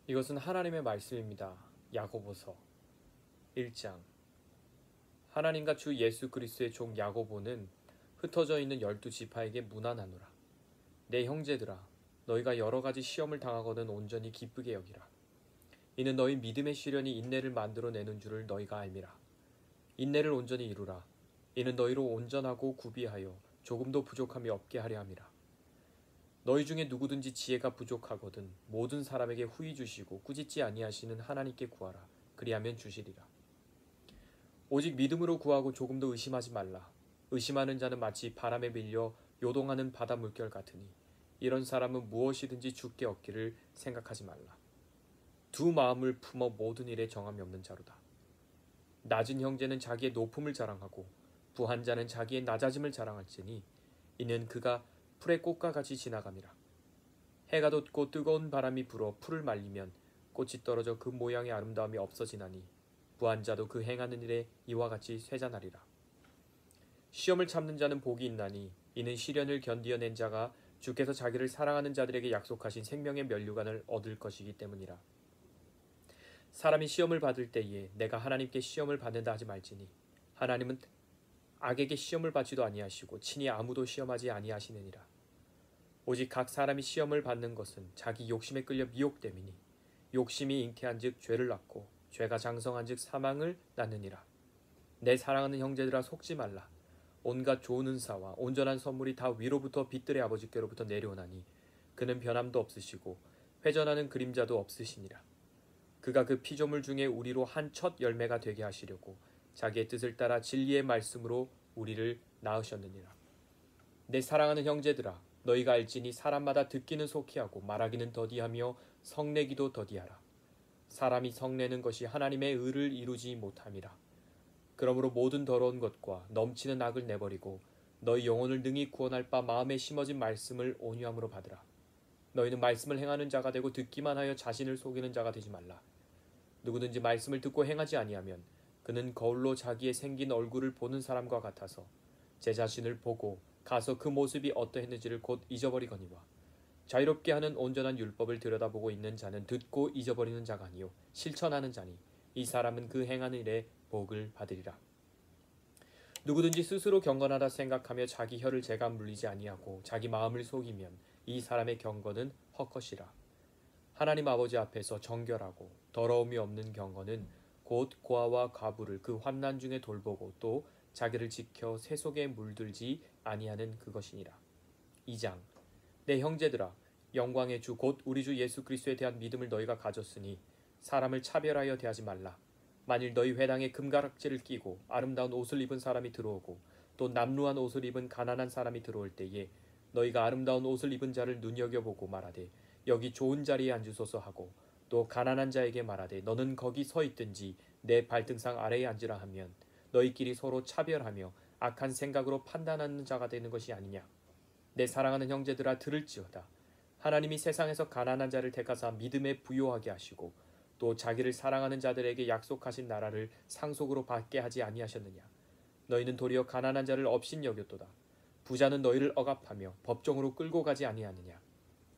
이것은 하나님의 말씀입니다. 야고보서 1장. 하나님과 주 예수 그리스도의 종 야고보는 흩어져 있는 12지파에게 문안하노라. 내 형제들아, 너희가 여러 가지 시험을 당하거든 온전히 기쁘게 여기라. 이는 너희 믿음의 시련이 인내를 만들어내는 줄을 너희가 알미라. 인내를 온전히 이루라. 이는 너희로 온전하고 구비하여 조금도 부족함이 없게 하려 함이라. 너희 중에 누구든지 지혜가 부족하거든 모든 사람에게 후히 주시고 꾸짖지 아니하시는 하나님께 구하라. 그리하면 주시리라. 오직 믿음으로 구하고 조금도 의심하지 말라. 의심하는 자는 마치 바람에 밀려 요동하는 바다 물결 같으니 이런 사람은 무엇이든지 주께 얻기를 생각하지 말라. 두 마음을 품어 모든 일에 정함이 없는 자로다. 낮은 형제는 자기의 높음을 자랑하고 부한 자는 자기의 낮아짐을 자랑할지니 이는 그가 풀의 꽃과 같이 지나감이라. 해가 돋고 뜨거운 바람이 불어 풀을 말리면 꽃이 떨어져 그 모양의 아름다움이 없어지나니 부한 자도 그 행하는 일에 이와 같이 쇠잔하리라. 시험을 참는 자는 복이 있나니 이는 시련을 견디어낸 자가 주께서 자기를 사랑하는 자들에게 약속하신 생명의 면류관을 얻을 것이기 때문이라. 사람이 시험을 받을 때에 내가 하나님께 시험을 받는다 하지 말지니 하나님은 악에게 시험을 받지도 아니하시고 친히 아무도 시험하지 아니하시느니라. 오직 각 사람이 시험을 받는 것은 자기 욕심에 끌려 미혹됨이니 욕심이 잉태한즉 죄를 낳고 죄가 장성한즉 사망을 낳느니라. 내 사랑하는 형제들아, 속지 말라. 온갖 좋은 은사와 온전한 선물이 다 위로부터 빛들의 아버지께로부터 내려오나니 그는 변함도 없으시고 회전하는 그림자도 없으시니라. 그가 그 피조물 중에 우리로 한 첫 열매가 되게 하시려고 자기의 뜻을 따라 진리의 말씀으로 우리를 낳으셨느니라. 내 사랑하는 형제들아, 너희가 알지니 사람마다 듣기는 속히 하고 말하기는 더디하며 성내기도 더디하라. 사람이 성내는 것이 하나님의 의를 이루지 못함이라. 그러므로 모든 더러운 것과 넘치는 악을 내버리고 너희 영혼을 능히 구원할 바 마음에 심어진 말씀을 온유함으로 받으라. 너희는 말씀을 행하는 자가 되고 듣기만 하여 자신을 속이는 자가 되지 말라. 누구든지 말씀을 듣고 행하지 아니하면 그는 거울로 자기의 생긴 얼굴을 보는 사람과 같아서 제 자신을 보고 가서 그 모습이 어떠했는지를 곧 잊어버리거니와 자유롭게 하는 온전한 율법을 들여다보고 있는 자는 듣고 잊어버리는 자가 아니요 실천하는 자니 이 사람은 그 행하는 일에 복을 받으리라. 누구든지 스스로 경건하다 생각하며 자기 혀를 재가 물리지 아니하고 자기 마음을 속이면 이 사람의 경건은 헛것이라. 하나님 아버지 앞에서 정결하고 더러움이 없는 경건은 곧 고아와 과부를 그 환난 중에 돌보고 또 자기를 지켜 새 속에 물들지 아니하는 그것이니라. 2장. 내 형제들아, 영광의 주 곧 우리 주 예수 그리스도에 대한 믿음을 너희가 가졌으니 사람을 차별하여 대하지 말라. 만일 너희 회당에 금가락지를 끼고 아름다운 옷을 입은 사람이 들어오고 또 남루한 옷을 입은 가난한 사람이 들어올 때에 너희가 아름다운 옷을 입은 자를 눈여겨보고 말하되 여기 좋은 자리에 앉으소서 하고 또 가난한 자에게 말하되 너는 거기 서 있든지 내 발등상 아래에 앉으라 하면 너희끼리 서로 차별하며 악한 생각으로 판단하는 자가 되는 것이 아니냐. 내 사랑하는 형제들아, 들을지어다. 하나님이 세상에서 가난한 자를 택하사 믿음에 부요하게 하시고 또 자기를 사랑하는 자들에게 약속하신 나라를 상속으로 받게 하지 아니하셨느냐. 너희는 도리어 가난한 자를 업신 여겼도다. 부자는 너희를 억압하며 법정으로 끌고 가지 아니하느냐.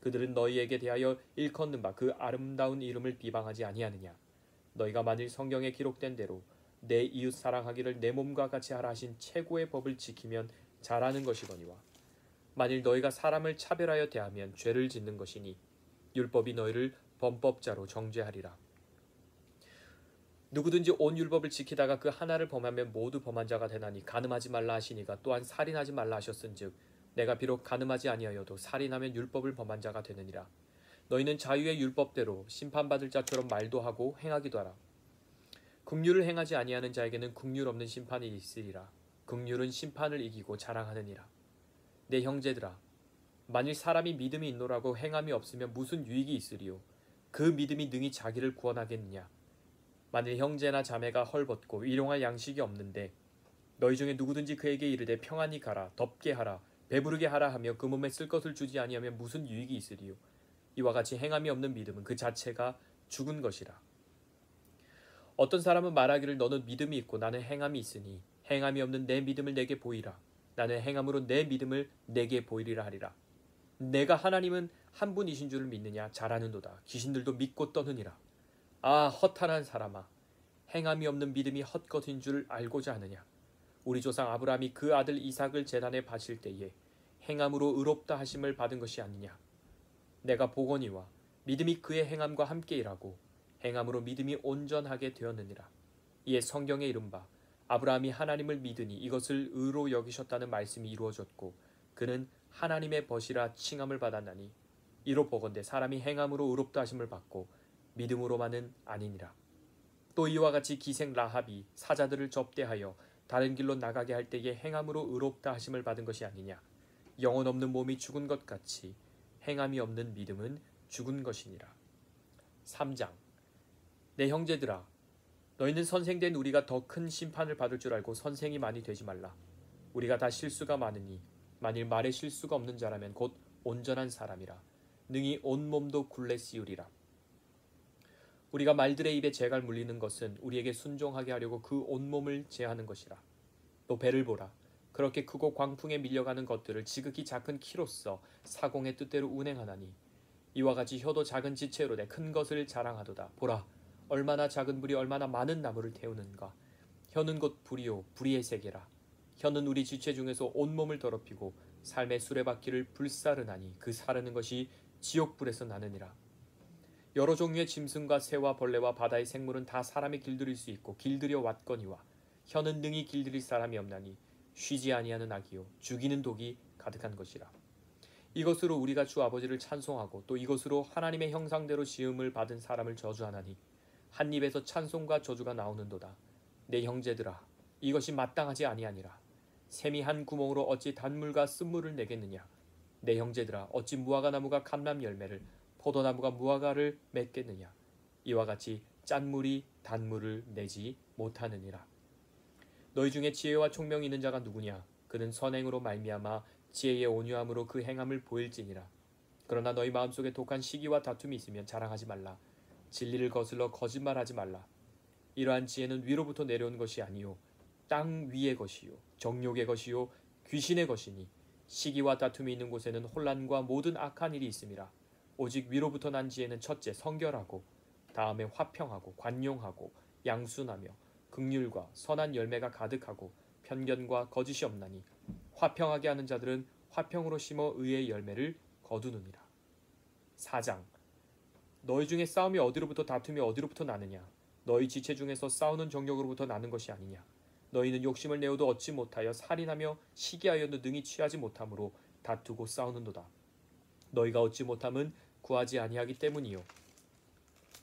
그들은 너희에게 대하여 일컫는 바 그 아름다운 이름을 비방하지 아니하느냐. 너희가 만일 성경에 기록된 대로 내 이웃 사랑하기를 내 몸과 같이 하라 하신 최고의 법을 지키면 잘하는 것이거니와 만일 너희가 사람을 차별하여 대하면 죄를 짓는 것이니 율법이 너희를 범법자로 정죄하리라. 누구든지 온 율법을 지키다가 그 하나를 범하면 모두 범한 자가 되나니 간음하지 말라 하시니가 또한 살인하지 말라 하셨은즉 내가 비록 간음하지 아니하여도 살인하면 율법을 범한 자가 되느니라. 너희는 자유의 율법대로 심판받을 자처럼 말도 하고 행하기도 하라. 긍휼을 행하지 아니하는 자에게는 긍휼 없는 심판이 있으리라. 긍휼은 심판을 이기고 자랑하느니라. 내 형제들아, 만일 사람이 믿음이 있노라고 행함이 없으면 무슨 유익이 있으리요. 그 믿음이 능히 자기를 구원하겠느냐. 만일 형제나 자매가 헐벗고 일용할 양식이 없는데 너희 중에 누구든지 그에게 이르되 평안히 가라, 덥게 하라, 배부르게 하라 하며 그 몸에 쓸 것을 주지 아니하면 무슨 유익이 있으리요. 이와 같이 행함이 없는 믿음은 그 자체가 죽은 것이라. 어떤 사람은 말하기를 너는 믿음이 있고 나는 행함이 있으니 행함이 없는 내 믿음을 내게 보이라. 나는 행함으로 내 믿음을 내게 보이리라 하리라. 내가 하나님은 한 분이신 줄을 믿느냐? 잘하는도다. 귀신들도 믿고 떠느니라. 아, 허탄한 사람아, 행함이 없는 믿음이 헛것인 줄 알고자 하느냐? 우리 조상 아브라함이 그 아들 이삭을 제단에 바칠 때에 행함으로 의롭다 하심을 받은 것이 아니냐? 내가 보거니와 믿음이 그의 행함과 함께 일하고 행함으로 믿음이 온전하게 되었느니라. 이에 성경에 이른 바 아브라함이 하나님을 믿으니 이것을 의로 여기셨다는 말씀이 이루어졌고 그는 하나님의 벗이라 칭함을 받았나니 이로 보건대 사람이 행함으로 의롭다 하심을 받고 믿음으로만은 아니니라. 또 이와 같이 기생 라합이 사자들을 접대하여 다른 길로 나가게 할 때에 행함으로 의롭다 하심을 받은 것이 아니냐. 영혼 없는 몸이 죽은 것 같이 행함이 없는 믿음은 죽은 것이니라. 3장. 내 형제들아, 너희는 선생된 우리가 더 큰 심판을 받을 줄 알고 선생이 많이 되지 말라. 우리가 다 실수가 많으니 만일 말에 실수가 없는 자라면 곧 온전한 사람이라 능히 온 몸도 굴레 씌우리라. 우리가 말들의 입에 재갈 물리는 것은 우리에게 순종하게 하려고 그 온몸을 제하는 것이라. 또 배를 보라. 그렇게 크고 광풍에 밀려가는 것들을 지극히 작은 키로써 사공의 뜻대로 운행하나니 이와 같이 혀도 작은 지체로 내 큰 것을 자랑하도다. 보라, 얼마나 작은 불이 얼마나 많은 나무를 태우는가. 혀는 곧 불이요 불의의 세계라. 혀는 우리 지체 중에서 온몸을 더럽히고 삶의 수레바퀴를 불사르나니 그 사르는 것이 지옥불에서 나느니라. 여러 종류의 짐승과 새와 벌레와 바다의 생물은 다 사람이 길들일 수 있고 길들여 왔거니와 혀는 능히 길들일 사람이 없나니 쉬지 아니하는 악이요 죽이는 독이 가득한 것이라. 이것으로 우리가 주 아버지를 찬송하고 또 이것으로 하나님의 형상대로 지음을 받은 사람을 저주하나니 한 입에서 찬송과 저주가 나오는도다. 내 형제들아, 이것이 마땅하지 아니하니라. 샘이 한 구멍으로 어찌 단물과 쓴물을 내겠느냐. 내 형제들아, 어찌 무화과 나무가 감람 열매를 포도나무가 무화과를 맺겠느냐. 이와 같이 짠물이 단물을 내지 못하느니라. 너희 중에 지혜와 총명이 있는 자가 누구냐. 그는 선행으로 말미암아 지혜의 온유함으로 그 행함을 보일지니라. 그러나 너희 마음속에 독한 시기와 다툼이 있으면 자랑하지 말라. 진리를 거슬러 거짓말하지 말라. 이러한 지혜는 위로부터 내려온 것이 아니요 땅 위의 것이요 정욕의 것이요 귀신의 것이니 시기와 다툼이 있는 곳에는 혼란과 모든 악한 일이 있음이라. 오직 위로부터 난 지혜는 첫째 성결하고 다음에 화평하고 관용하고 양순하며 긍휼과 선한 열매가 가득하고 편견과 거짓이 없나니 화평하게 하는 자들은 화평으로 심어 의의 열매를 거두느니라. 4장. 너희 중에 싸움이 어디로부터 다툼이 어디로부터 나느냐. 너희 지체 중에서 싸우는 정욕으로부터 나는 것이 아니냐. 너희는 욕심을 내어도 얻지 못하여 살인하며 시기하여도 능히 취하지 못함으로 다투고 싸우는도다. 너희가 얻지 못함은 구하지 아니하기 때문이요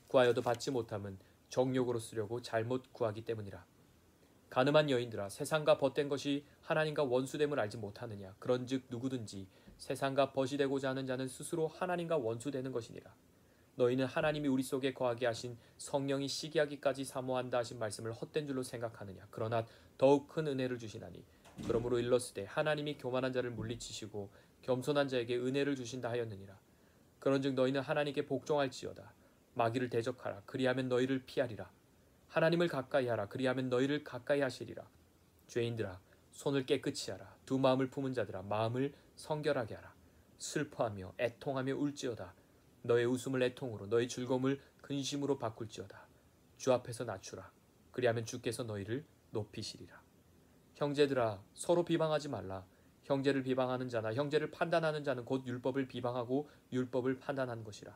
구하여도 받지 못함은 정욕으로 쓰려고 잘못 구하기 때문이라. 가늠한 여인들아, 세상과 벗된 것이 하나님과 원수됨을 알지 못하느냐. 그런즉 누구든지 세상과 벗이 되고자 하는 자는 스스로 하나님과 원수되는 것이니라. 너희는 하나님이 우리 속에 거하게 하신 성령이 시기하기까지 사모한다 하신 말씀을 헛된 줄로 생각하느냐. 그러나 더욱 큰 은혜를 주시나니 그러므로 일렀으되 하나님이 교만한 자를 물리치시고 겸손한 자에게 은혜를 주신다 하였느니라. 그런즉 너희는 하나님께 복종할지어다. 마귀를 대적하라. 그리하면 너희를 피하리라. 하나님을 가까이 하라. 그리하면 너희를 가까이 하시리라. 죄인들아, 손을 깨끗이 하라. 두 마음을 품은 자들아, 마음을 성결하게 하라. 슬퍼하며 애통하며 울지어다. 너의 웃음을 애통으로 너의 즐거움을 근심으로 바꿀지어다. 주 앞에서 낮추라. 그리하면 주께서 너희를 높이시리라. 형제들아, 서로 비방하지 말라. 형제를 비방하는 자나 형제를 판단하는 자는 곧 율법을 비방하고 율법을 판단하는 것이라.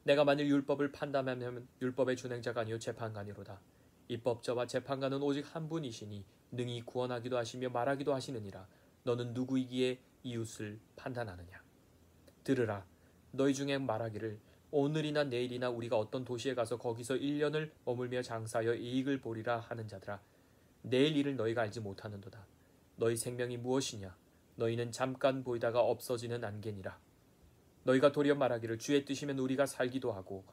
내가 만일 율법을 판단하면 율법의 준행자가 아니요 재판관이로다. 입법자와 재판관은 오직 한 분이시니 능히 구원하기도 하시며 말하기도 하시느니라. 너는 누구이기에 이웃을 판단하느냐. 들으라. 너희 중에 말하기를 오늘이나 내일이나 우리가 어떤 도시에 가서 거기서 1년을 머물며 장사하여 이익을 보리라 하는 자들아, 내일 일을 너희가 알지 못하는도다. 너희 생명이 무엇이냐. 너희는 잠깐 보이다가 없어지는 안개니라. 너희가 도리어 말하기를 주의 뜻이면 우리가 살기도 하고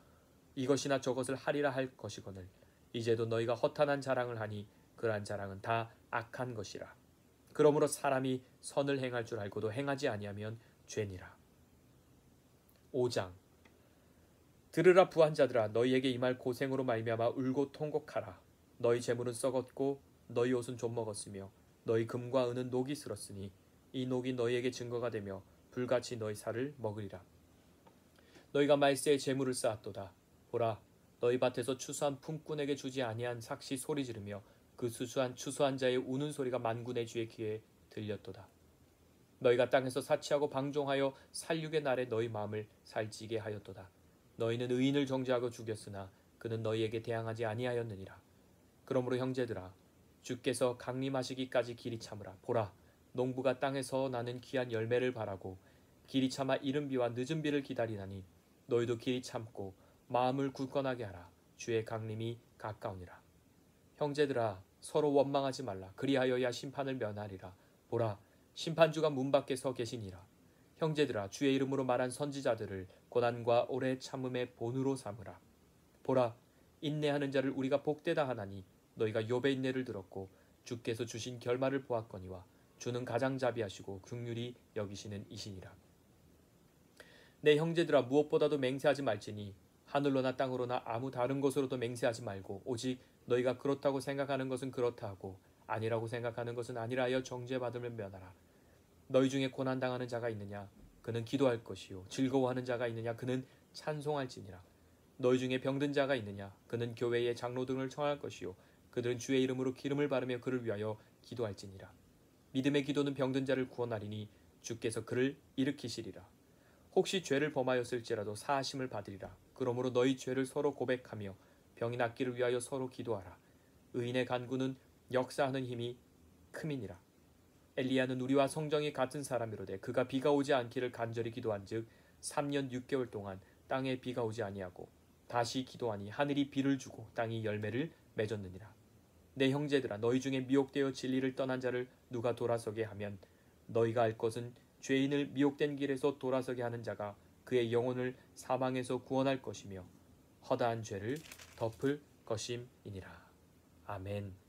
이것이나 저것을 하리라 할 것이거늘 이제도 너희가 허탄한 자랑을 하니 그러한 자랑은 다 악한 것이라. 그러므로 사람이 선을 행할 줄 알고도 행하지 아니하면 죄니라. 5장. 들으라 부한 자들아, 너희에게 임할 고생으로 말미암아 울고 통곡하라. 너희 재물은 썩었고 너희 옷은 좀 먹었으며 너희 금과 은은 녹이 슬었으니 이 녹이 너희에게 증거가 되며 불같이 너희 살을 먹으리라. 너희가 말세에 재물을 쌓았도다. 보라, 너희 밭에서 추수한 품꾼에게 주지 아니한 삭시 소리 지르며 그 추수한 자의 우는 소리가 만군의 주의 귀에 들렸도다. 너희가 땅에서 사치하고 방종하여 살육의 날에 너희 마음을 살찌게 하였도다. 너희는 의인을 정죄하고 죽였으나 그는 너희에게 대항하지 아니하였느니라. 그러므로 형제들아, 주께서 강림하시기까지 길이 참으라. 보라, 농부가 땅에서 나는 귀한 열매를 바라고 길이 참아 이른 비와 늦은 비를 기다리나니 너희도 길이 참고 마음을 굳건하게 하라. 주의 강림이 가까우니라. 형제들아, 서로 원망하지 말라. 그리하여야 심판을 면하리라. 보라, 심판주가 문 밖에 서 계시니라. 형제들아, 주의 이름으로 말한 선지자들을 고난과 오래 참음의 본으로 삼으라. 보라, 인내하는 자를 우리가 복되다 하나니 너희가 욥의 인내를 들었고 주께서 주신 결말을 보았거니와 주는 가장자비하시고 긍휼히 여기시는 이시니라. 내 형제들아, 무엇보다도 맹세하지 말지니 하늘로나 땅으로나 아무 다른 것으로도 맹세하지 말고 오직 너희가 그렇다고 생각하는 것은 그렇다 하고 아니라고 생각하는 것은 아니라 하여 정죄받음을 면하라. 너희 중에 고난당하는 자가 있느냐? 그는 기도할 것이요. 즐거워하는 자가 있느냐? 그는 찬송할지니라. 너희 중에 병든 자가 있느냐? 그는 교회의 장로 등을 청할 것이요. 그들은 주의 이름으로 기름을 바르며 그를 위하여 기도할지니라. 믿음의 기도는 병든 자를 구원하리니 주께서 그를 일으키시리라. 혹시 죄를 범하였을지라도 사하심을 받으리라. 그러므로 너희 죄를 서로 고백하며 병이 낫기를 위하여 서로 기도하라. 의인의 간구는 역사하는 힘이 큼이니라. 엘리야는 우리와 성정이 같은 사람이로되 그가 비가 오지 않기를 간절히 기도한즉 3년 6개월 동안 땅에 비가 오지 아니하고 다시 기도하니 하늘이 비를 주고 땅이 열매를 맺었느니라. 내 형제들아, 너희 중에 미혹되어 진리를 떠난 자를 누가 돌아서게 하면 너희가 알 것은 죄인을 미혹된 길에서 돌아서게 하는 자가 그의 영혼을 사망에서 구원할 것이며 허다한 죄를 덮을 것임이니라. 아멘.